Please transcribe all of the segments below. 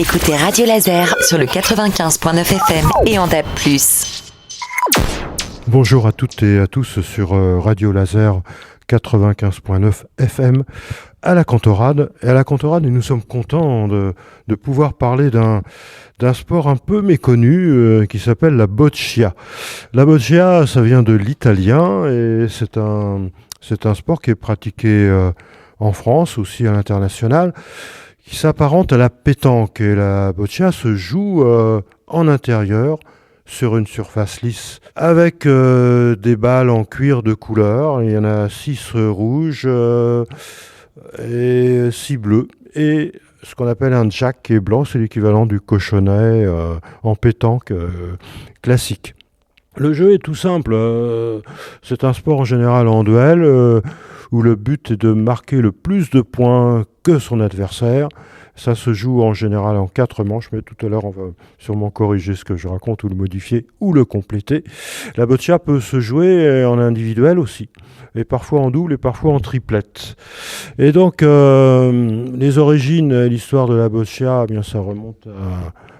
Écoutez Radio Laser sur le 95.9 FM et en DAB+. Bonjour à toutes et à tous sur Radio Laser 95.9 FM à la Cantorade. Et à la Cantorade, nous sommes contents de pouvoir parler d'un sport un peu méconnu qui s'appelle la boccia. La boccia, ça vient de l'italien et c'est un sport qui est pratiqué en France, aussi à l'international, qui s'apparente à la pétanque. Et la boccia se joue en intérieur, sur une surface lisse, avec des balles en cuir de couleur. Il y en a 6 rouges et 6 bleus. Et ce qu'on appelle un jack qui est blanc, c'est l'équivalent du cochonnet en pétanque classique. Le jeu est tout simple. C'est un sport en général en duel où le but est de marquer le plus de points que son adversaire. Ça se joue en général en 4 manches, mais tout à l'heure on va sûrement corriger ce que je raconte ou le modifier ou le compléter. La boccia peut se jouer en individuel aussi, et parfois en double et parfois en triplette. Et donc les origines, l'histoire de la boccia, eh bien, ça remonte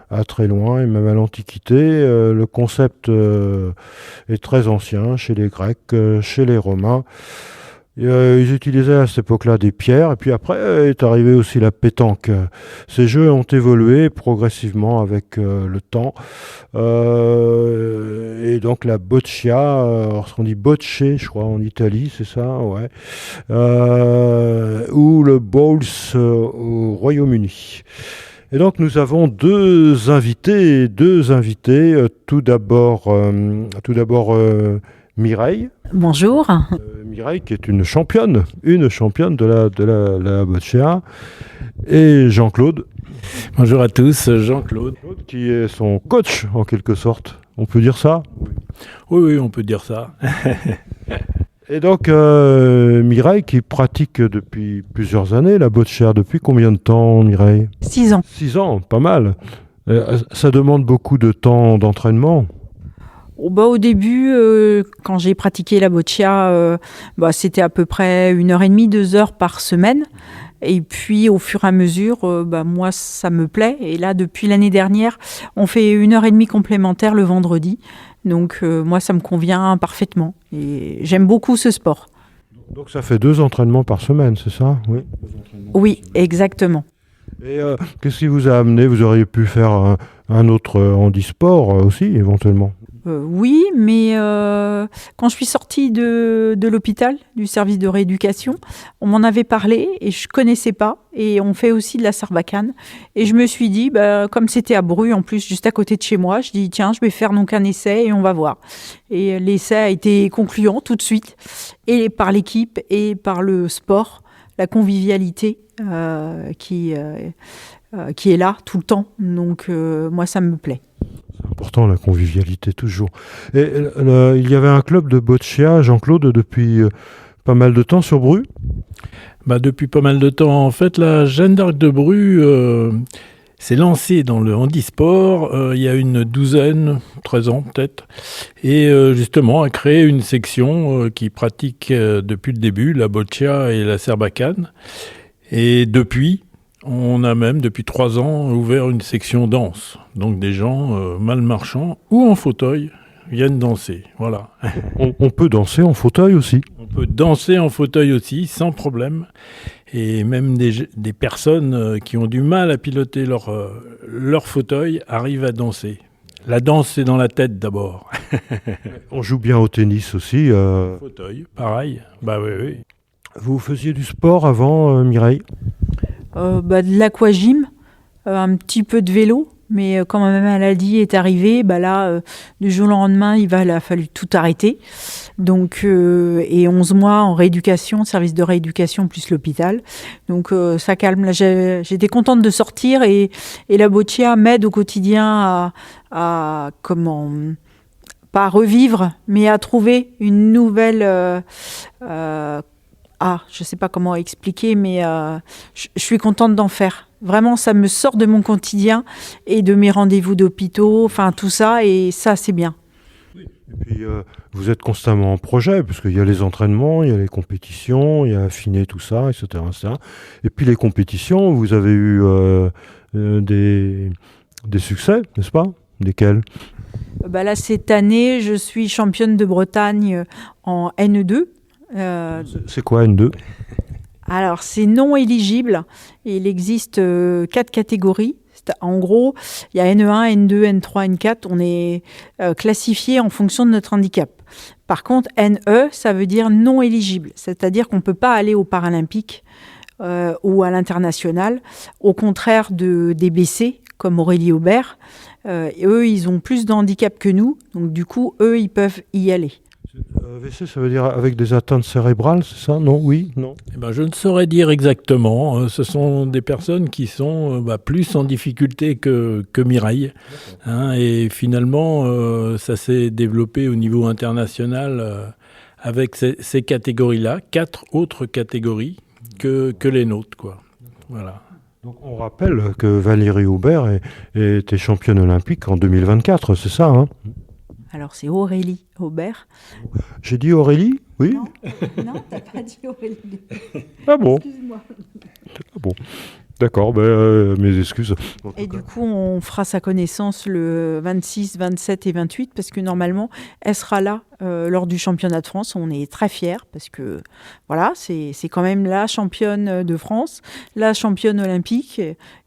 à très loin et même à l'Antiquité. Le concept est très ancien chez les Grecs, chez les Romains. Ils utilisaient à cette époque-là des pierres, et puis après est arrivée aussi la pétanque. Ces jeux ont évolué progressivement avec le temps. Et donc la boccia, on dit bocce, je crois, en Italie, c'est ça, ouais. Ou le bowls au Royaume-Uni. Et donc nous avons deux invités. Tout d'abord Mireille. Bonjour. Mireille qui est une championne de la boccia. Et Jean-Claude. Bonjour à tous, Jean-Claude. Qui est son coach en quelque sorte. On peut dire ça ? Oui, on peut dire ça. Et donc Mireille qui pratique depuis plusieurs années la boccia. Depuis combien de temps, Mireille ? 6 ans. 6 ans, pas mal. Ça demande beaucoup de temps d'entraînement. Au début, quand j'ai pratiqué la boccia, c'était à peu près 1h30, 2 heures par semaine. Et puis, au fur et à mesure, moi, ça me plaît. Et là, depuis l'année dernière, on fait 1h30 complémentaire le vendredi. Donc, moi, ça me convient parfaitement. Et j'aime beaucoup ce sport. Donc, ça fait 2 entraînements par semaine, c'est ça ? Oui. Oui, exactement. Et qu'est-ce qui vous a amené ? Vous auriez pu faire un autre handisport aussi, éventuellement ? Oui, mais quand je suis sortie de l'hôpital, du service de rééducation, on m'en avait parlé et je ne connaissais pas. Et on fait aussi de la sarbacane. Et je me suis dit, comme c'était à Bru, en plus, juste à côté de chez moi, je dis, tiens, je vais faire donc un essai et on va voir. Et l'essai a été concluant tout de suite, et par l'équipe et par le sport, la convivialité qui est là tout le temps. Donc, moi, ça me plaît. C'est important, la convivialité, toujours. Et il y avait un club de boccia, Jean-Claude, depuis pas mal de temps sur Bru ? Depuis pas mal de temps. En fait, la Jeanne d'Arc de Bru s'est lancée dans le handisport il y a une 12, 13 ans peut-être. Et justement, a créé une section qui pratique depuis le début la boccia et la sarbacane. Et depuis... On a même, depuis 3 ans, ouvert une section danse. Donc des gens malmarchants ou en fauteuil viennent danser. Voilà. On peut danser en fauteuil aussi ? On peut danser en fauteuil aussi, sans problème. Et même des personnes qui ont du mal à piloter leur fauteuil arrivent à danser. La danse, c'est dans la tête d'abord. On joue bien au tennis aussi. Fauteuil, pareil. Oui. Vous faisiez du sport avant, Mireille ? De l'aquagym, un petit peu de vélo, mais quand ma maladie est arrivée, du jour au lendemain, il a fallu tout arrêter. Donc, et 11 mois en rééducation, service de rééducation plus l'hôpital. Donc ça calme. Là, j'étais contente de sortir et la boccia m'aide au quotidien à pas à revivre, mais à trouver une nouvelle... je ne sais pas comment expliquer, mais je suis contente d'en faire. Vraiment, ça me sort de mon quotidien et de mes rendez-vous d'hôpitaux, enfin tout ça, et ça, c'est bien. Et puis, vous êtes constamment en projet, parce qu'il y a les entraînements, il y a les compétitions, il y a affiner tout ça, etc. Et puis les compétitions, vous avez eu des succès, n'est-ce pas? Lesquels? Là, cette année, je suis championne de Bretagne en N2. C'est quoi N2? Alors, c'est non éligible. Il existe 4 catégories. En gros, il y a N1, N2, N3, N4. On est classifié en fonction de notre handicap. Par contre, NE, ça veut dire non éligible. C'est-à-dire qu'on ne peut pas aller aux Paralympiques ou à l'international. Au contraire des BC, comme Aurélie Aubert. Eux, ils ont plus de handicap que nous. Donc, du coup, eux, ils peuvent y aller. AVC, ça veut dire avec des atteintes cérébrales, c'est ça? Non? Oui? Non? Je ne saurais dire exactement. Ce sont des personnes qui sont plus en difficulté que Mireille. Et finalement, ça s'est développé au niveau international avec ces catégories-là, 4 autres catégories que les nôtres, quoi. Voilà. Donc on rappelle que Valérie Aubert était championne olympique en 2024, c'est ça, hein? Alors, c'est Aurélie Aubert. J'ai dit Aurélie? Oui? Non, t'as pas dit Aurélie. Ah bon? Excuse-moi. Ah bon. D'accord, mes excuses. Et du coup, on fera sa connaissance le 26, 27 et 28 parce que normalement, elle sera là lors du championnat de France. On est très fiers parce que voilà, c'est quand même la championne de France, la championne olympique.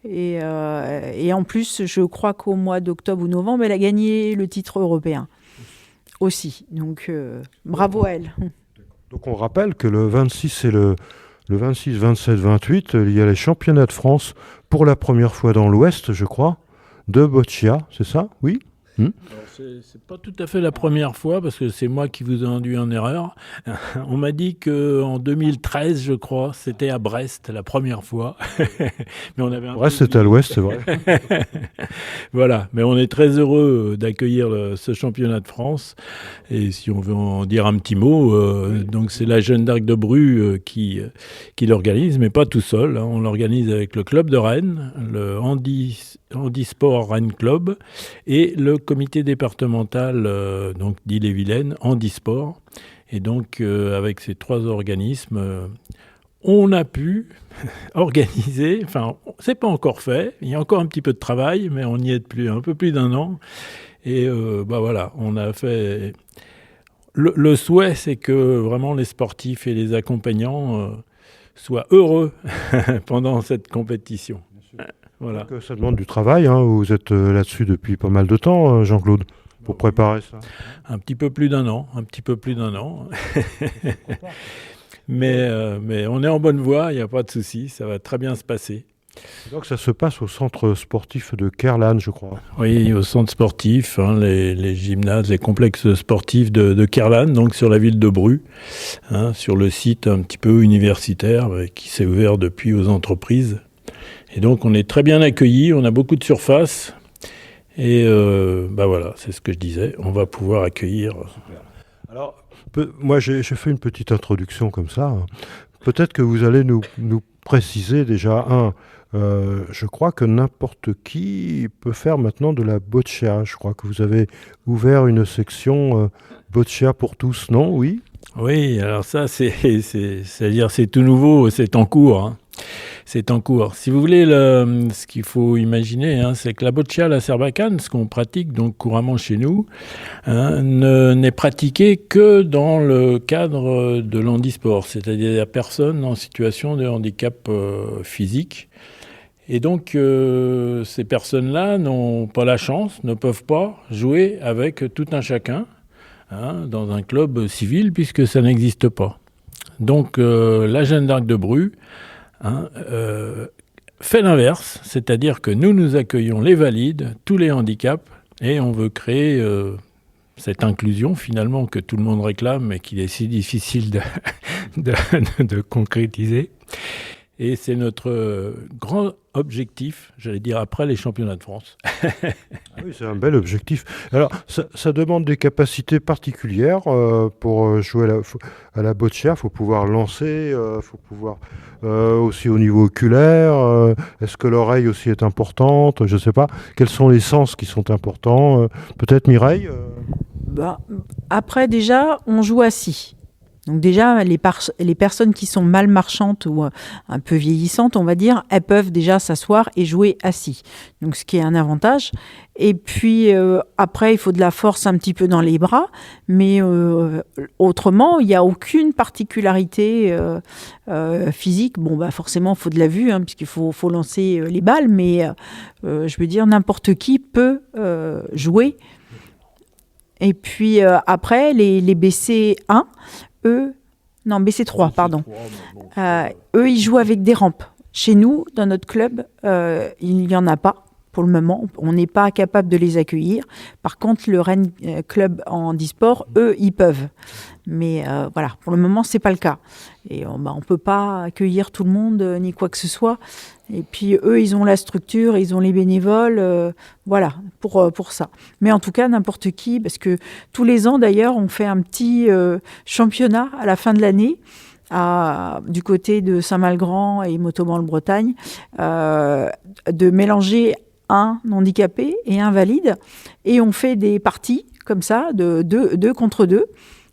Et en plus, je crois qu'au mois d'octobre ou novembre, elle a gagné le titre européen aussi. Donc, bravo à elle. Donc on rappelle que le 26 et le 26, 27, 28, il y a les championnats de France pour la première fois dans l'Ouest, je crois, de boccia, c'est ça? Oui? C'est pas tout à fait la première fois parce que c'est moi qui vous ai induit en erreur. On m'a dit qu'en 2013, je crois, c'était à Brest la première fois. Mais on avait Brest, c'est à l'Ouest, c'est vrai. Voilà, mais on est très heureux d'accueillir ce championnat de France. Et si on veut en dire un petit mot, donc c'est la Jeanne d'Arc de Bru qui l'organise, mais pas tout seul. On l'organise avec le club de Rennes, le Handisport Rennes Club et le comité départemental donc d'Ille-et-Vilaine, Handisport. Et donc, avec ces 3 organismes, on a pu organiser, enfin, c'est pas encore fait, il y a encore un petit peu de travail, mais on y est depuis un peu plus d'1 an. Et voilà, on a fait... Le souhait, c'est que vraiment les sportifs et les accompagnants soient heureux pendant cette compétition. Voilà. Donc, ça demande du travail, hein. Vous êtes là-dessus depuis pas mal de temps, Jean-Claude, pour préparer ça. Un petit peu plus d'1 an, mais on est en bonne voie, il n'y a pas de souci, ça va très bien se passer. Donc ça se passe au centre sportif de Kerlan, je crois. Oui, au centre sportif, les gymnases, les complexes sportifs de Kerlan, donc sur la ville de Bru, sur le site un petit peu universitaire qui s'est ouvert depuis aux entreprises. Et donc, on est très bien accueillis, on a beaucoup de surface. Et voilà, c'est ce que je disais, on va pouvoir accueillir. Alors, moi, j'ai fait une petite introduction comme ça. Peut-être que vous allez nous préciser déjà, je crois que n'importe qui peut faire maintenant de la boccia. Je crois que vous avez ouvert une section boccia pour tous, non? Oui? Oui, alors ça, c'est-à-dire c'est tout nouveau, c'est en cours. C'est en cours. Si vous voulez, ce qu'il faut imaginer, c'est que la boccia, la serbacane, ce qu'on pratique donc couramment chez nous, n'est pratiqué que dans le cadre de l'handisport, c'est-à-dire la personne en situation de handicap physique. Et donc, ces personnes-là n'ont pas la chance, ne peuvent pas jouer avec tout un chacun dans un club civil, puisque ça n'existe pas. Donc, la Jeanne d'Arc de Bru fait l'inverse, c'est-à-dire que nous accueillons les valides, tous les handicaps, et on veut créer cette inclusion finalement que tout le monde réclame et qu'il est si difficile de concrétiser. Et c'est notre grand objectif, j'allais dire après les championnats de France. Oui, c'est un bel objectif. Alors, ça demande des capacités particulières pour jouer à la boccia. Il faut pouvoir lancer, il faut pouvoir aussi au niveau oculaire. Est-ce que l'oreille aussi est importante? Je ne sais pas. Quels sont les sens qui sont importants? Peut-être Mireille Après, déjà, on joue assis. Donc déjà, les personnes qui sont mal marchantes ou un peu vieillissantes, on va dire, elles peuvent déjà s'asseoir et jouer assis. Donc ce qui est un avantage. Et puis après, il faut de la force un petit peu dans les bras, mais autrement, il n'y a aucune particularité physique. Bon, bah forcément, il faut de la vue, puisqu'il faut lancer les balles, mais je veux dire, n'importe qui peut jouer. Et puis après, les BC1, BC3, pardon. Eux, ils jouent avec des rampes. Chez nous, dans notre club, il n'y en a pas pour le moment. On n'est pas capable de les accueillir. Par contre, le Rennes Club en handisport, eux, ils peuvent. Mais voilà, pour le moment, c'est pas le cas. Et on peut pas accueillir tout le monde, ni quoi que ce soit. Et puis, eux, ils ont la structure, ils ont les bénévoles, voilà, pour ça. Mais en tout cas, n'importe qui, parce que tous les ans, d'ailleurs, on fait un petit championnat à la fin de l'année, du côté de Saint-Malgrand et Montauban-le-Bretagne, de mélanger un handicapé et un valide. Et on fait des parties, comme ça, de deux contre deux.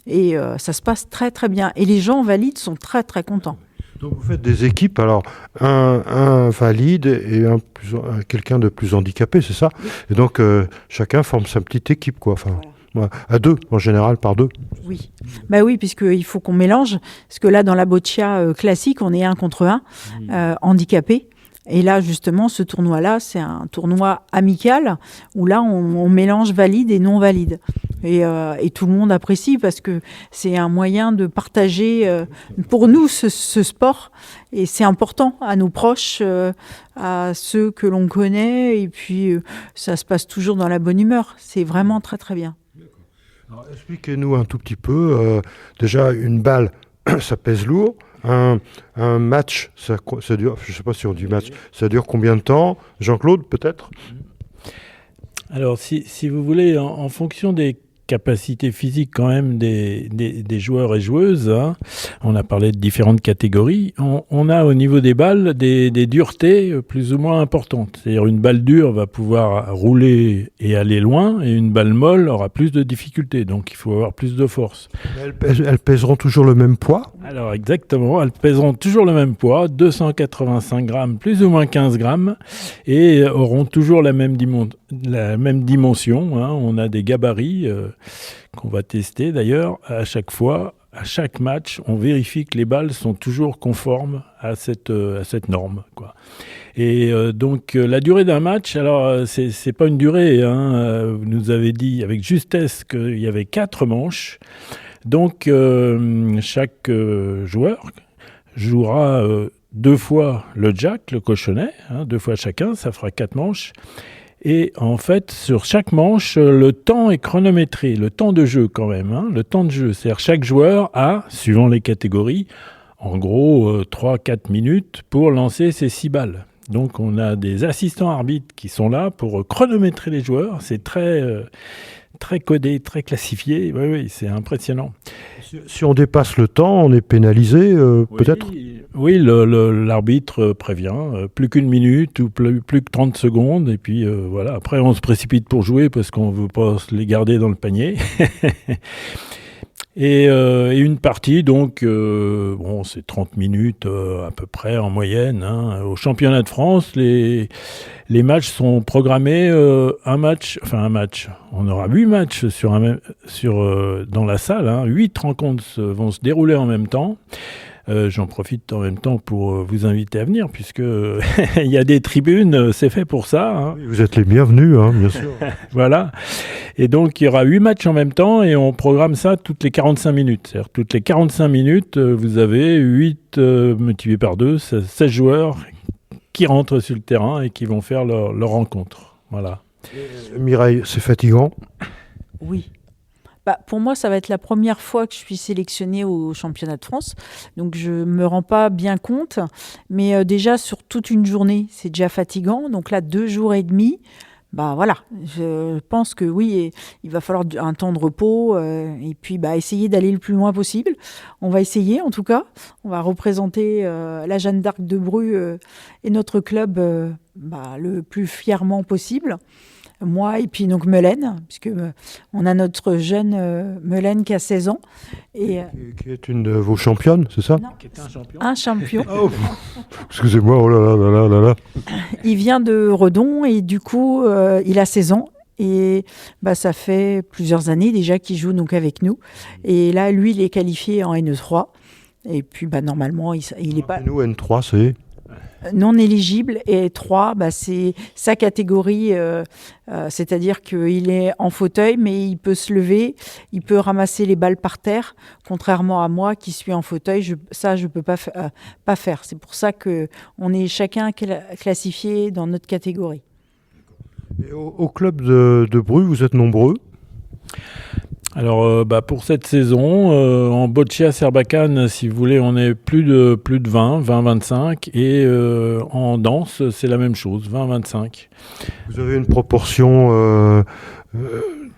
Et ça se passe très, très bien. Et les gens valides sont très, très contents. Donc vous faites des équipes, alors un valide et quelqu'un de plus handicapé, c'est ça? Et donc chacun forme sa petite équipe, quoi. Enfin, voilà. À deux, en général, par deux. Oui, bah oui, puisqu'il faut qu'on mélange. Parce que là, dans la boccia classique, on est 1 contre 1, handicapé. Et là, justement, ce tournoi-là, c'est un tournoi amical où là, on mélange valide et non valide. Et tout le monde apprécie parce que c'est un moyen de partager pour nous ce sport. Et c'est important à nos proches, à ceux que l'on connaît. Et puis, ça se passe toujours dans la bonne humeur. C'est vraiment très, très bien. Alors, expliquez-nous un tout petit peu. Déjà, une balle, ça pèse lourd. Un match, ça dure, je ne sais pas si on dit match, ça dure combien de temps? Jean-Claude, peut-être? Alors, si vous voulez, en fonction des capacités physiques quand même des joueurs et joueuses, on a parlé de différentes catégories, on a au niveau des balles des duretés plus ou moins importantes. C'est-à-dire une balle dure va pouvoir rouler et aller loin, et une balle molle aura plus de difficultés, donc il faut avoir plus de force. Elles pèseront toujours le même poids? Alors exactement, elles pèseront toujours le même poids, 285 grammes plus ou moins 15 grammes, et auront toujours la même dimension. On a des gabarits qu'on va tester d'ailleurs à chaque fois. À chaque match, on vérifie que les balles sont toujours conformes à cette norme, quoi. Et donc la durée d'un match, alors c'est pas une durée, vous nous avez dit avec justesse qu'il y avait 4 manches. Donc chaque joueur jouera 2 fois le jack, le cochonnet, 2 fois chacun, ça fera 4 manches. Et en fait, sur chaque manche, le temps est chronométré, le temps de jeu quand même, le temps de jeu. C'est-à-dire chaque joueur a, suivant les catégories, en gros 3-4 minutes pour lancer ses 6 balles. Donc on a des assistants arbitres qui sont là pour chronométrer les joueurs. C'est très codé, très classifié. Oui, c'est impressionnant. Si on dépasse le temps, on est pénalisé, peut-être? Oui, l'arbitre prévient. Plus qu'une minute ou plus que 30 secondes. Et puis voilà, après on se précipite pour jouer parce qu'on ne veut pas les garder dans le panier. Et une partie, donc, c'est 30 minutes à peu près en moyenne. Au championnat de France, les matchs sont programmés un match. On aura 8 matchs dans la salle. 8 rencontres vont se dérouler en même temps. J'en profite en même temps pour vous inviter à venir, puisque il y a des tribunes, c'est fait pour ça. Oui, vous êtes les bienvenus, bien sûr. Voilà. Et donc, il y aura 8 matchs en même temps et on programme ça toutes les 45 minutes. C'est-à-dire, toutes les 45 minutes, vous avez 8 multiplié par 2, 16 joueurs qui rentrent sur le terrain et qui vont faire leur rencontre. Voilà. Mireille, c'est fatigant? Oui. Pour moi, ça va être la première fois que je suis sélectionnée au championnat de France. Donc, je ne me rends pas bien compte. Mais déjà, sur toute une journée, c'est déjà fatigant. Donc là, 2 jours et demi, voilà. Je pense que oui, il va falloir un temps de repos. Et puis, essayer d'aller le plus loin possible. On va essayer, en tout cas. On va représenter la Jeanne d'Arc de Bru et notre club le plus fièrement possible. moi et puis donc Melaine, puisque on a notre jeune Melaine qui a 16 ans. Et, Qui est une de vos championnes, c'est ça? non, Qui était un champion. un champion. Oh, excusez-moi, oh là là là là là là. Il vient de Redon et du coup, il a 16 ans. Et ça fait plusieurs années déjà qu'il joue donc avec nous. Et là, lui, il est qualifié en NE3. Et puis, normalement, il n'est pas Nous, N3, c'est... non éligible. Et 3, c'est sa catégorie. C'est-à-dire qu'il est en fauteuil, mais il peut se lever, il peut ramasser les balles par terre. Contrairement à moi qui suis en fauteuil, je ne peux pas faire. C'est pour ça qu'on est chacun classifié dans notre catégorie. Et au club de Bru, vous êtes nombreux? Alors, pour cette saison, en boccia Serbacane, si vous voulez, on est plus de 20-25. Et en danse, c'est la même chose, 20-25. Vous avez une proportion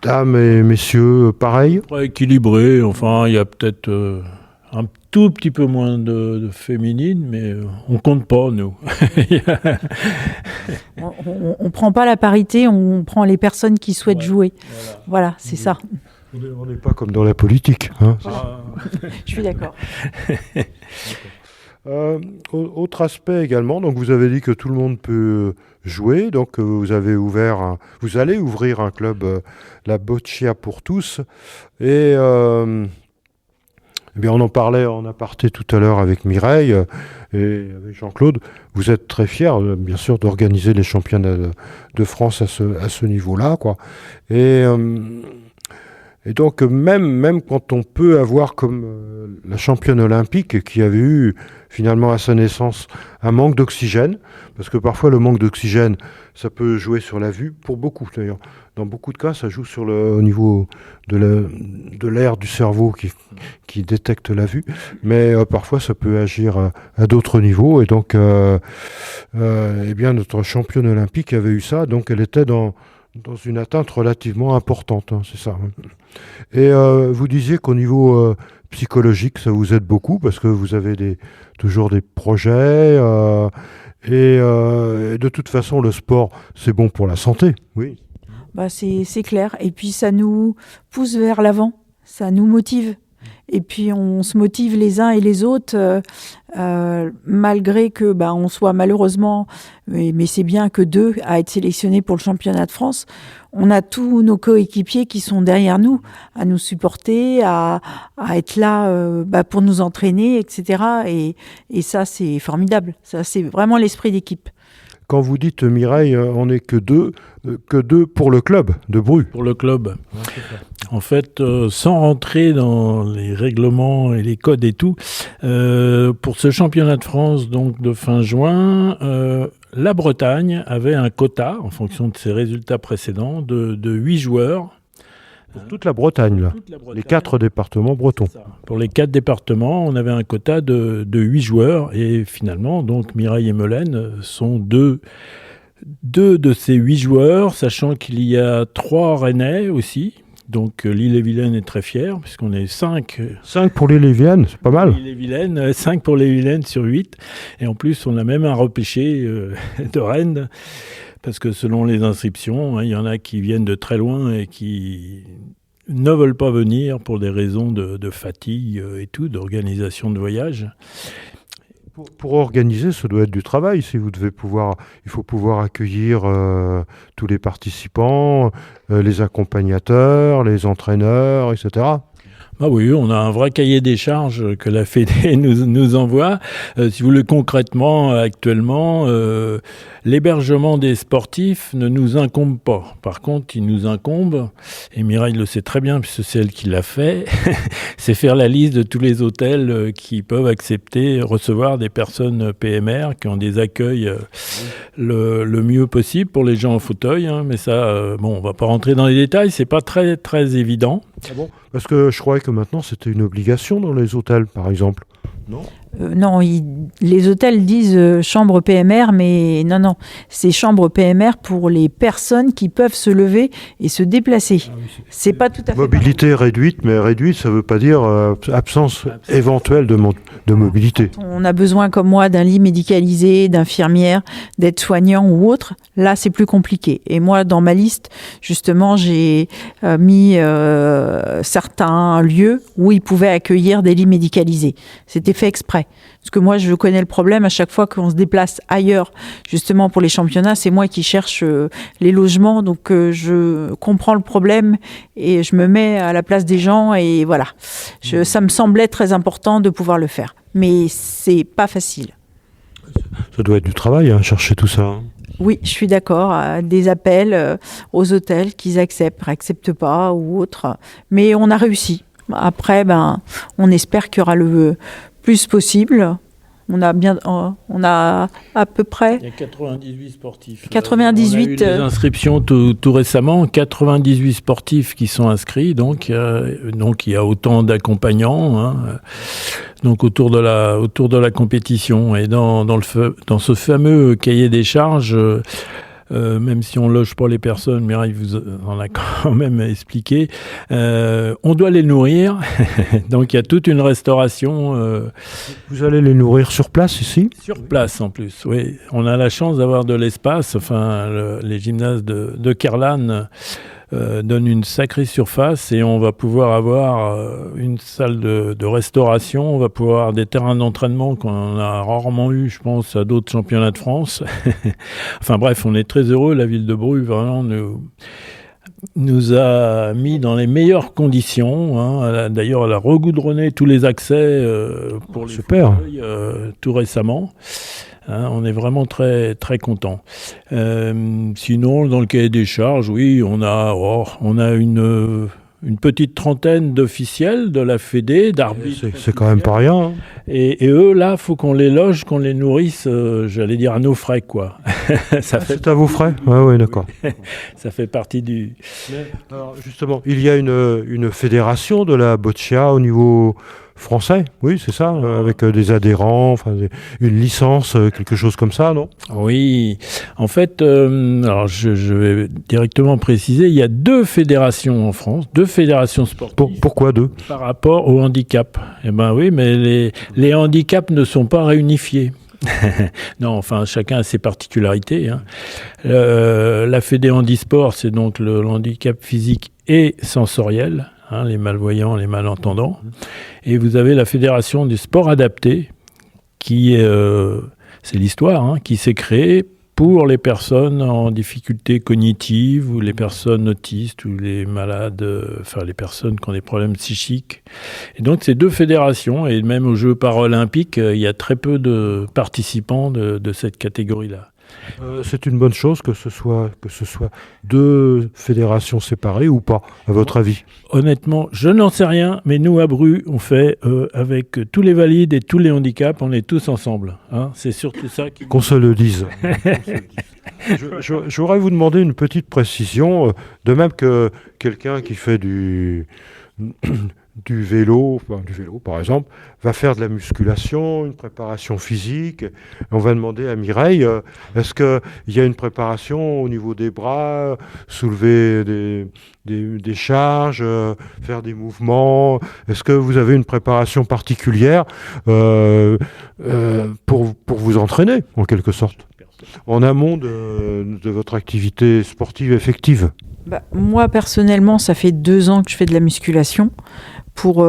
dames et messieurs pareille? Équilibré, enfin, il y a peut-être un tout petit peu moins de féminines, mais on compte pas, nous. On prend pas la parité, on prend les personnes qui souhaitent jouer. Voilà, c'est ça. On n'est pas comme dans la politique. Hein. Je suis d'accord. Autre aspect également, donc vous avez dit que tout le monde peut jouer, donc vous allez ouvrir un club, la Boccia pour tous, et on en parlait en aparté tout à l'heure avec Mireille et avec Jean-Claude. Vous êtes très fiers, bien sûr, d'organiser les championnats de France à ce niveau-là, quoi. Et donc, même quand on peut avoir comme la championne olympique qui avait eu finalement à sa naissance un manque d'oxygène, parce que parfois le manque d'oxygène, ça peut jouer sur la vue, pour beaucoup d'ailleurs. Dans beaucoup de cas, ça joue au niveau de l'air du cerveau qui détecte la vue, mais parfois ça peut agir à d'autres niveaux. Et donc, notre championne olympique avait eu ça, donc elle était dans une atteinte relativement importante, hein, c'est ça. Et vous disiez qu'au niveau psychologique, ça vous aide beaucoup parce que vous avez toujours des projets et de toute façon, le sport, c'est bon pour la santé. Oui. C'est clair. Et puis, ça nous pousse vers l'avant. Ça nous motive. Et puis, on se motive les uns et les autres, malgré que on soit malheureusement, mais c'est bien que 2 à être sélectionnés pour le championnat de France. On a tous nos coéquipiers qui sont derrière nous, à nous supporter, à être là pour nous entraîner, etc. Et ça, c'est formidable. Ça, c'est vraiment l'esprit d'équipe. Quand vous dites, Mireille, on n'est que deux pour le club de Bru. Pour le club. En fait, sans rentrer dans les règlements et les codes et tout, pour ce championnat de France donc de fin juin, la Bretagne avait un quota, en fonction de ses résultats précédents, de 8 joueurs. Pour toute la Bretagne, là. Les 4 départements bretons. Pour les 4 départements, on avait un quota de 8 joueurs. Et finalement, donc Mireille et Melaine sont deux de ces 8 joueurs, sachant qu'il y a 3 Rennais aussi. Donc l'Ille-et-Vilaine est très fière, puisqu'on est 5. 5 pour l'Ille-et-Vilaine, c'est pas mal. L'Ille-et-Vilaine, 5 pour l'Ille-et-Vilaine sur 8. Et en plus, on a même un repêché de Rennes. Parce que selon les inscriptions, il y en a qui viennent de très loin et qui ne veulent pas venir pour des raisons de fatigue et tout, d'organisation de voyage. Pour organiser, ça doit être du travail. Il faut pouvoir accueillir tous les participants, les accompagnateurs, les entraîneurs, etc. Ah oui, on a un vrai cahier des charges que la Fédé nous envoie. Si vous voulez, concrètement, actuellement, l'hébergement des sportifs ne nous incombe pas. Par contre, il nous incombe, et Mireille le sait très bien puisque c'est elle qui l'a fait, c'est faire la liste de tous les hôtels qui peuvent recevoir des personnes PMR qui ont des accueils le mieux possible pour les gens en fauteuil. Hein, mais ça, on va pas rentrer dans les détails, c'est pas très, très évident. Ah bon ? Parce que je croyais que maintenant c'était une obligation dans les hôtels, par exemple. Non ? Non, les hôtels disent chambre PMR, mais non, c'est chambre PMR pour les personnes qui peuvent se lever et se déplacer. C'est pas tout à fait Mobilité réduite, mais réduite, ça ne veut pas dire absence éventuelle de mobilité. On a besoin, comme moi, d'un lit médicalisé, d'infirmière, d'aide-soignant ou autre. Là, c'est plus compliqué. Et moi, dans ma liste, justement, j'ai mis certains lieux où ils pouvaient accueillir des lits médicalisés. C'était fait exprès. Parce que moi, je connais le problème à chaque fois qu'on se déplace ailleurs, justement pour les championnats, c'est moi qui cherche les logements. Donc, je comprends le problème et je me mets à la place des gens. Et voilà, ça me semblait très important de pouvoir le faire. Mais c'est pas facile. Ça doit être du travail, hein, chercher tout ça. Oui, je suis d'accord. Des appels aux hôtels qu'ils acceptent pas ou autre. Mais on a réussi. Après, on espère qu'il y aura le plus possible. On a à peu près... Il y a 98 sportifs. 98. On a eu les inscriptions tout récemment, 98 sportifs qui sont inscrits, donc il y a autant d'accompagnants, hein, donc autour de la compétition. Et dans ce fameux cahier des charges, même si on loge pas les personnes, Mireille vous en a quand même expliqué, on doit les nourrir. Donc il y a toute une restauration. Vous allez les nourrir sur place ici ? Sur place en plus, oui. On a la chance d'avoir de l'espace. Enfin, les gymnases de Kerlan donnent une sacrée surface et on va pouvoir avoir une salle de restauration. On va pouvoir avoir des terrains d'entraînement qu'on a rarement eu, je pense, à d'autres championnats de France. Enfin bref, on est très heureux. La ville de Bru vraiment nous a mis dans les meilleures conditions. Hein. D'ailleurs, elle a regoudronné tous les accès pour les fauteuils tout récemment. Hein, on est vraiment très très content. Sinon, dans le cahier des charges, oui, on a une petite trentaine d'officiels de la Fédé, d'arbitres. C'est quand même pas rien. Hein. Et eux, là, faut qu'on les loge, qu'on les nourrisse, j'allais dire à nos frais, quoi. C'est à vos frais ? Oui, d'accord. Ça fait partie du... Alors, justement, il y a une fédération de la boccia au niveau français, oui, c'est ça, avec des adhérents, une licence, quelque chose comme ça, non ? Oui, en fait, alors je vais directement préciser, il y a 2 fédérations en France, 2 fédérations sportives. Pourquoi 2 ? Par rapport au handicap. Eh ben oui, mais les handicaps ne sont pas réunifiés. Non, enfin, chacun a ses particularités. Hein. La Fédé Handisport, c'est donc le handicap physique et sensoriel. Hein, les malvoyants, les malentendants. Et vous avez la Fédération du sport adapté, qui c'est l'histoire, hein, qui s'est créée pour les personnes en difficulté cognitive ou les personnes autistes ou les malades, les personnes qui ont des problèmes psychiques. Et donc, ces 2 fédérations, et même aux Jeux paralympiques, il y a très peu de participants de cette catégorie-là. C'est une bonne chose que ce soit 2 fédérations séparées ou pas, à votre avis ? Honnêtement, je n'en sais rien, mais nous, à Bru, on fait avec tous les valides et tous les handicaps, on est tous ensemble. Hein. C'est surtout ça qui... Qu'on se le dise. Je voudrais vous demander une petite précision, de même que quelqu'un qui fait du vélo par exemple, va faire de la musculation, une préparation physique. On va demander à Mireille, est-ce qu'il y a une préparation au niveau des bras, soulever des charges, faire des mouvements ? Est-ce que vous avez une préparation particulière pour vous entraîner, en quelque sorte, en amont de votre activité sportive effective ? Moi, personnellement, ça fait 2 ans que je fais de la musculation pour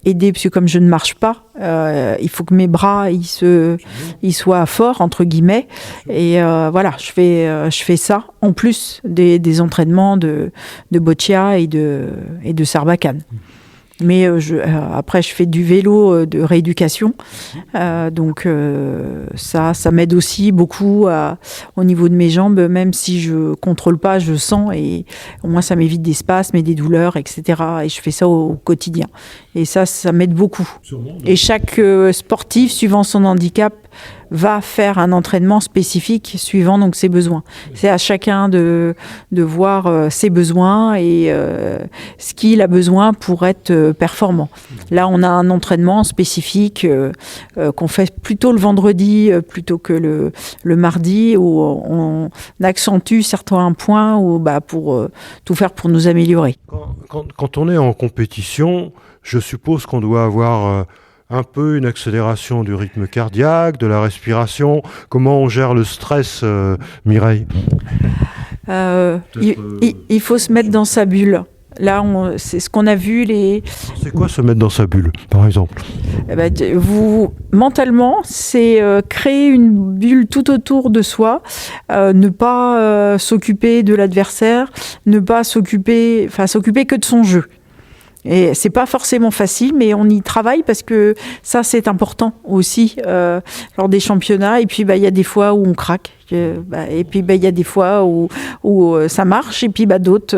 aider, parce que comme je ne marche pas, il faut que mes bras ils soient forts, entre guillemets. Et voilà, je fais ça, en plus des entraînements de boccia et de sarbacane. Mais après, je fais du vélo de rééducation. Donc, ça m'aide aussi beaucoup au niveau de mes jambes. Même si je ne contrôle pas, je sens. Et au moins, ça m'évite des spasmes et des douleurs, etc. Et je fais ça au quotidien. Et ça m'aide beaucoup. Et chaque sportif, suivant son handicap, va faire un entraînement spécifique suivant donc ses besoins. C'est à chacun de voir ses besoins et ce qu'il a besoin pour être performant. Là, on a un entraînement spécifique qu'on fait plutôt le vendredi plutôt que le mardi, où on accentue certains points pour tout faire pour nous améliorer. Quand on est en compétition, je suppose qu'on doit avoir un peu une accélération du rythme cardiaque, de la respiration. Comment on gère le stress, Mireille ? Il faut se mettre dans sa bulle. Là, c'est ce qu'on a vu. C'est quoi se mettre dans sa bulle, par exemple ? Mentalement, c'est créer une bulle tout autour de soi, ne pas s'occuper de l'adversaire, ne pas s'occuper que de son jeu. Et c'est pas forcément facile, mais on y travaille parce que ça, c'est important aussi lors des championnats. Et puis, il y a des fois où on craque. Et puis, il y a des fois où ça marche. Et puis, d'autres.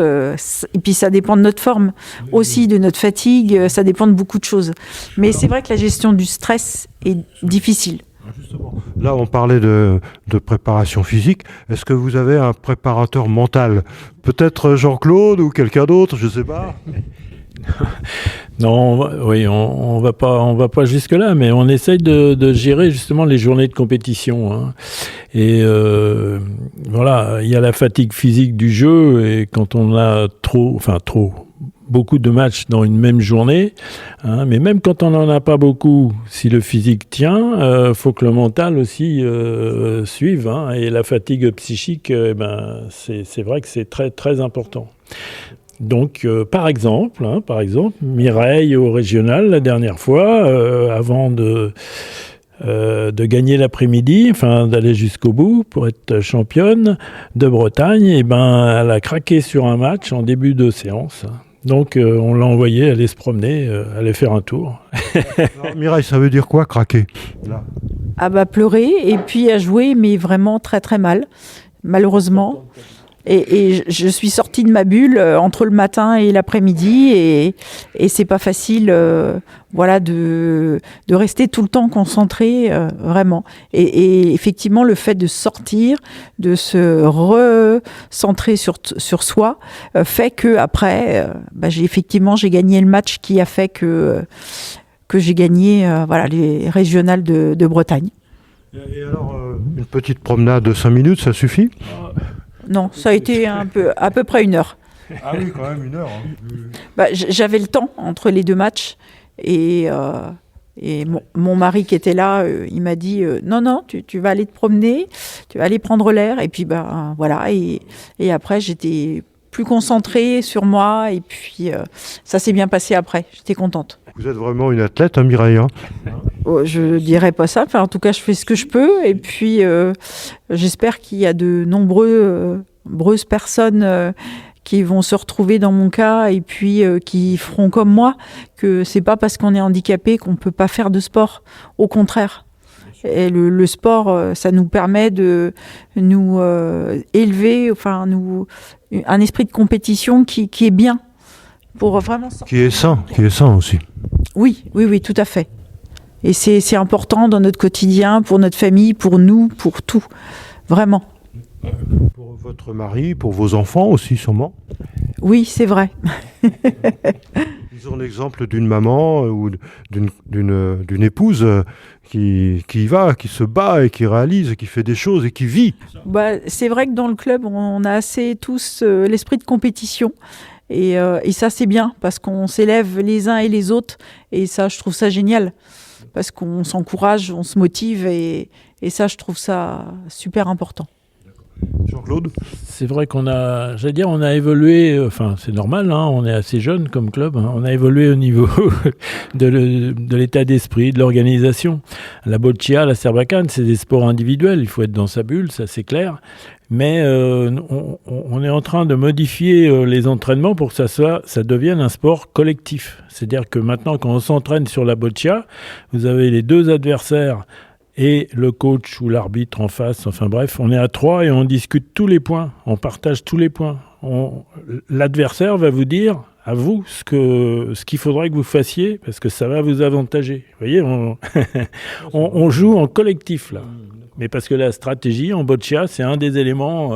Et puis, ça dépend de notre forme aussi, de notre fatigue. Ça dépend de beaucoup de choses. Mais c'est vrai que la gestion du stress est difficile. Justement. Là, on parlait de préparation physique. Est-ce que vous avez un préparateur mental ? Peut-être Jean-Claude ou quelqu'un d'autre, je ne sais pas. Non, on va pas jusque là, mais on essaye de gérer justement les journées de compétition. Hein. Et voilà, il y a la fatigue physique du jeu, et quand on a beaucoup de matchs dans une même journée, hein, mais même quand on n'en a pas beaucoup, si le physique tient, faut que le mental aussi suive. Hein, et la fatigue psychique, c'est vrai que c'est très très important. Donc, par exemple, Mireille au régional, la dernière fois, avant de gagner l'après-midi, d'aller jusqu'au bout pour être championne de Bretagne, elle a craqué sur un match en début de séance. Donc, on l'a envoyée aller se promener, aller faire un tour. Alors, Mireille, ça veut dire quoi, craquer ? Là. Pleurer, et puis à jouer, mais vraiment très très mal, malheureusement. Et je suis sortie de ma bulle entre le matin et l'après-midi, et c'est pas facile de rester tout le temps concentré, vraiment. Et effectivement, le fait de sortir, de se recentrer sur soi, fait que après, j'ai gagné le match qui a fait que j'ai gagné les régionales de Bretagne. Et alors, une petite promenade de 5 minutes, ça suffit ? Non, ça a été à peu près 1 heure. Ah oui, quand même 1 heure. Hein. J'avais le temps entre les 2 matchs, et mon mari qui était là, il m'a dit non, tu vas aller te promener, tu vas aller prendre l'air, et puis voilà, et après j'étais plus concentrée sur moi, et puis ça s'est bien passé après, j'étais contente. Vous êtes vraiment une athlète, hein, Mireille, hein ? Je dirais pas ça. En tout cas, je fais ce que je peux. Et puis, j'espère qu'il y a de nombreuses personnes qui vont se retrouver dans mon cas, et puis qui feront comme moi, que c'est pas parce qu'on est handicapé qu'on peut pas faire de sport. Au contraire. Et le sport, ça nous permet de nous élever, un esprit de compétition qui est bien. Pour vraiment qui est sain aussi. Oui, tout à fait. Et c'est important dans notre quotidien, pour notre famille, pour nous, pour tout. Vraiment. Pour votre mari, pour vos enfants aussi, sûrement. Oui, c'est vrai. Ils ont l'exemple d'une maman ou d'une épouse qui se bat et qui réalise, qui fait des choses et qui vit. C'est vrai que dans le club, on a assez tous l'esprit de compétition. Et ça, c'est bien, parce qu'on s'élève les uns et les autres. Et ça, je trouve ça génial. Parce qu'on s'encourage, on se motive. Et ça, je trouve ça super important. Jean-Claude ? C'est vrai qu'on a évolué, c'est normal, hein, on est assez jeune comme club, hein, on a évolué au niveau de l'état d'esprit, de l'organisation. La boccia, la serbacane, c'est des sports individuels, il faut être dans sa bulle, ça c'est clair. Mais on est en train de modifier les entraînements pour que ça devienne un sport collectif. C'est-à-dire que maintenant, quand on s'entraîne sur la boccia, vous avez les 2 adversaires et le coach ou l'arbitre en face. Bref, on est à 3 et on discute tous les points, on partage tous les points. L'adversaire va vous dire à vous ce qu'il faudrait que vous fassiez, parce que ça va vous avantager. Vous voyez, on joue en collectif, là. Mais parce que la stratégie en boccia, c'est un des éléments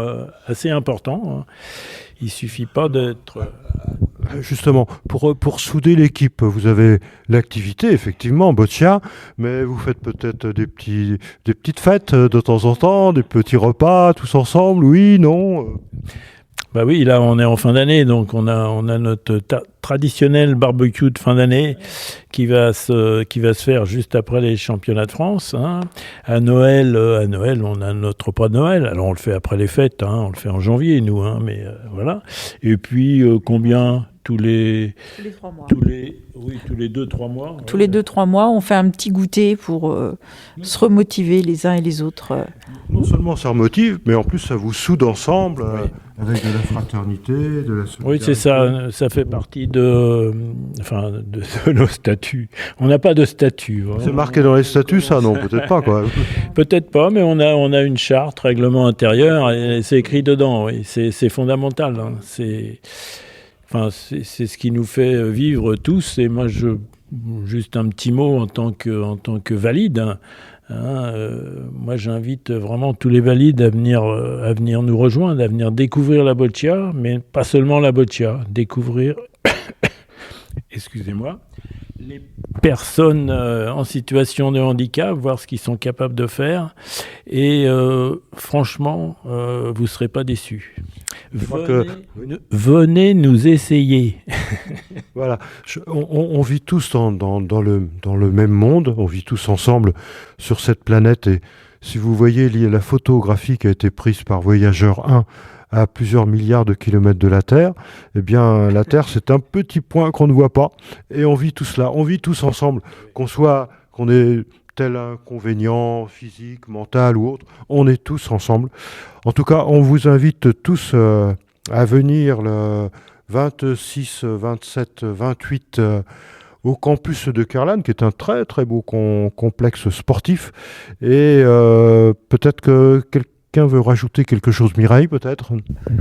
assez importants. Il suffit pas d'être... Justement, pour souder l'équipe, vous avez l'activité, effectivement, boccia, mais vous faites peut-être des petites fêtes de temps en temps, des petits repas, tous ensemble, oui, non Bah oui, là on est en fin d'année, donc on a notre traditionnel barbecue de fin d'année qui va se faire juste après les championnats de France. Hein. À Noël, on a notre repas de Noël. Alors on le fait après les fêtes, hein, on le fait en janvier nous, hein, mais voilà. Et puis combien tous les 3 mois. tous les 2-3 mois. Tous les 2-3 mois, on fait un petit goûter pour se remotiver les uns et les autres. Non seulement ça remotive, mais en plus ça vous soude ensemble, avec de la fraternité, de la solidarité. Oui, c'est ça. Ça fait partie de nos statuts. On n'a pas de statut. Hein. C'est marqué dans les statuts, ça? Non, peut-être pas, quoi. Peut-être pas, mais on a une charte, règlement intérieur, et c'est écrit dedans. Oui, c'est fondamental. Hein. C'est ce qui nous fait vivre tous. Et moi, juste un petit mot en tant que valide. Hein, moi, j'invite vraiment tous les valides à venir nous rejoindre, à venir découvrir la boccia, mais pas seulement la boccia, découvrir, excusez-moi, les personnes en situation de handicap, voir ce qu'ils sont capables de faire. Et franchement, vous ne serez pas déçus. Venez nous essayer. Voilà, on vit tous dans le même monde, on vit tous ensemble sur cette planète. Et si vous voyez la photographie qui a été prise par Voyageur 1 à plusieurs milliards de kilomètres de la Terre, eh bien la Terre c'est un petit point qu'on ne voit pas. Et on vit tous là, on vit tous ensemble, qu'on ait tel inconvénient physique, mental ou autre, on est tous ensemble. En tout cas, on vous invite tous à venir le 26, 27, 28 au campus de Carlane, qui est un très très beau complexe sportif. Et peut-être que quelqu'un veut rajouter quelque chose, Mireille, peut-être?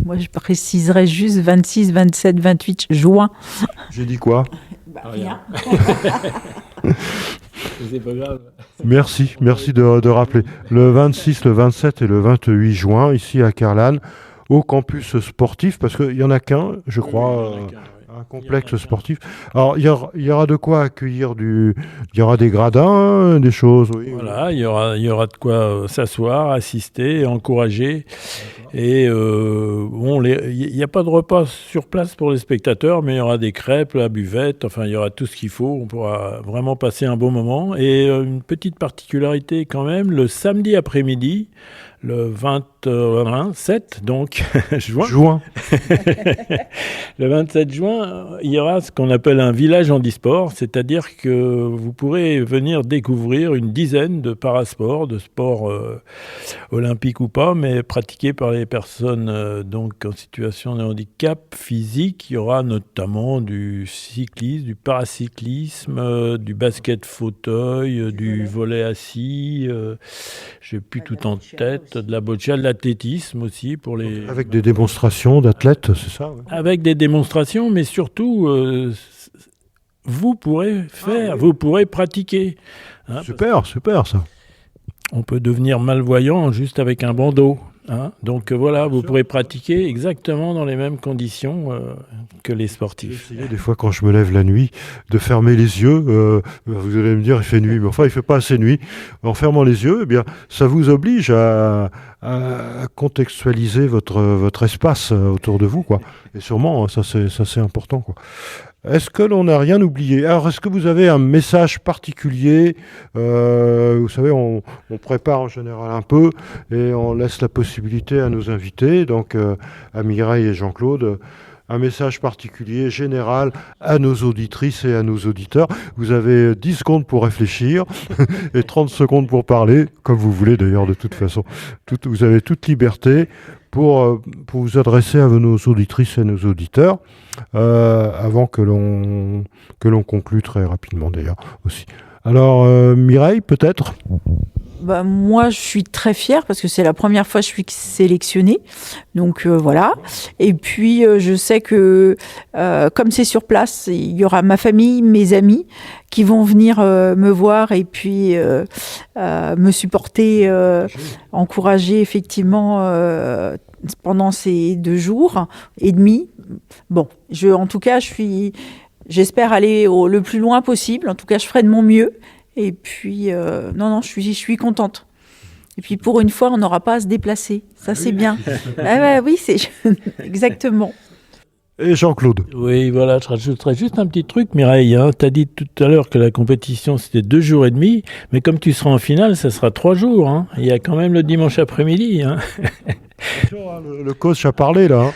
Moi, je préciserais juste 26, 27, 28 juin. J'ai dit quoi? Rien. C'est pas grave. Merci de rappeler. Le 26, le 27 et le 28 juin, ici à Carlane, au campus sportif, parce qu'il n'y en a qu'un, je crois, un complexe sportif. Alors, il y aura de quoi accueillir il y aura des gradins, des choses, oui. Voilà, il y aura de quoi s'asseoir, assister, encourager. Et il n'y a pas de repas sur place pour les spectateurs, mais il y aura des crêpes, la buvette, enfin, il y aura tout ce qu'il faut. On pourra vraiment passer un bon moment. Et une petite particularité quand même, le samedi après-midi, le 27 donc juin. Le 27 juin, il y aura ce qu'on appelle un village handisport, c'est-à-dire que vous pourrez venir découvrir une dizaine de parasports, de sports olympiques ou pas, mais pratiqués par les personnes donc en situation de handicap physique. Il y aura notamment du cyclisme, du paracyclisme, du basket fauteuil, du volley assis, j'ai plus tout en tête. De la boccia, de l'athlétisme aussi pour les... Avec des démonstrations d'athlètes, c'est ça? Ouais. Avec des démonstrations, mais surtout, vous pourrez vous pourrez pratiquer. Hein, super ça. On peut devenir malvoyant juste avec un bandeau. Hein. Donc voilà, vous pourrez pratiquer exactement dans les mêmes conditions que les sportifs. J'ai essayé des fois quand je me lève la nuit de fermer les yeux. Vous allez me dire il fait nuit, mais enfin il fait pas assez nuit. En fermant les yeux, eh bien ça vous oblige à contextualiser votre espace autour de vous, quoi. Et sûrement ça c'est important, quoi. Est-ce que l'on n'a rien oublié? Alors, est-ce que vous avez un message particulier? Vous savez, on prépare en général un peu et on laisse la possibilité à nos invités, donc à Mireille et Jean-Claude, un message particulier, général, à nos auditrices et à nos auditeurs. Vous avez 10 secondes pour réfléchir et 30 secondes pour parler, comme vous voulez d'ailleurs de toute façon. Vous avez toute liberté pour vous adresser à nos auditrices et nos auditeurs, avant que l'on conclue très rapidement d'ailleurs aussi. Alors Mireille, peut-être? Moi, je suis très fière parce que c'est la première fois que je suis sélectionnée. Donc voilà. Et puis, je sais que comme c'est sur place, il y aura ma famille, mes amis qui vont venir me voir et puis me supporter, encourager effectivement pendant ces 2 jours et demi. Bon, en tout cas, j'espère aller le plus loin possible. En tout cas, je ferai de mon mieux. Et puis, non, je suis contente. Et puis, pour une fois, on n'aura pas à se déplacer. Ça, c'est bien. Oui, c'est exactement. Et Jean-Claude. Oui, voilà, je rajouterais juste un petit truc, Mireille. Tu as dit tout à l'heure que la compétition, c'était 2 jours et demi, mais comme tu seras en finale, ça sera 3 jours. Hein. Il y a quand même le dimanche après-midi. Hein. Le coach a parlé, là.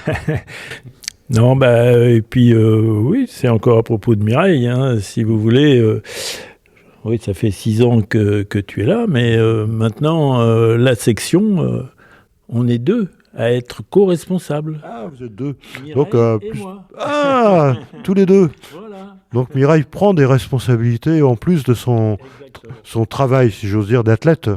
Non, et puis, oui, c'est encore à propos de Mireille, hein, si vous voulez. Oui, ça fait 6 ans que tu es là, mais maintenant, la section, on est 2 à être co-responsables. Ah, vous êtes 2. Mireille Donc, et moi. Ah, tous les 2. Voilà. Donc Mireille prend des responsabilités en plus de son travail, si j'ose dire, d'athlète.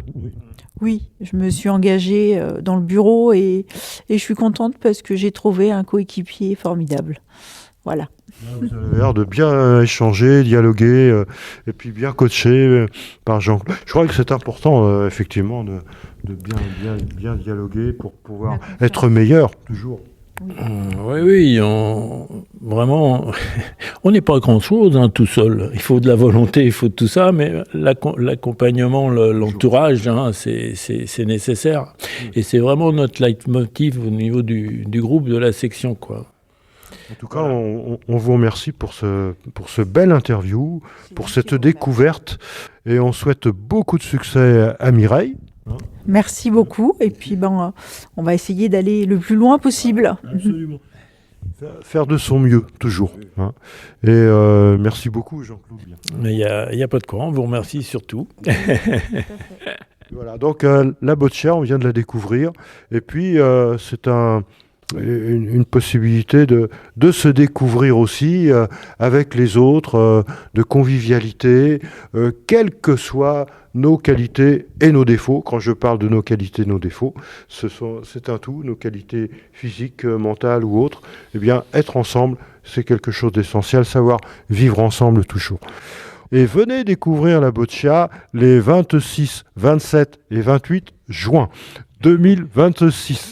Oui, je me suis engagée dans le bureau et je suis contente parce que j'ai trouvé un coéquipier formidable. Voilà. Vous avez l'air de bien échanger, dialoguer et puis bien coacher par Jean-Claude. Je crois que c'est important, effectivement, de bien dialoguer pour pouvoir être meilleur, toujours. Oui, vraiment, on n'est pas grand-chose tout seul. Il faut de la volonté, il faut tout ça, mais l'accompagnement, l'entourage, c'est nécessaire. Et c'est vraiment notre leitmotiv au niveau du groupe, de la section, quoi. En tout cas, on vous remercie pour ce bel interview, pour cette découverte, et on souhaite beaucoup de succès à Mireille. Merci beaucoup, et puis on va essayer d'aller le plus loin possible. Absolument. Faire de son mieux, toujours. Hein. Et merci beaucoup, Jean-Claude. Mais il n'y a pas de quoi, on vous remercie surtout. Voilà, donc la boccia, on vient de la découvrir, et puis c'est une possibilité de se découvrir aussi avec les autres, de convivialité, quelles que soient nos qualités et nos défauts. Quand je parle de nos qualités et nos défauts, c'est un tout, nos qualités physiques, mentales ou autres. Eh bien, être ensemble, c'est quelque chose d'essentiel, savoir vivre ensemble toujours. Et venez découvrir la boccia les 26, 27 et 28 juin 2026.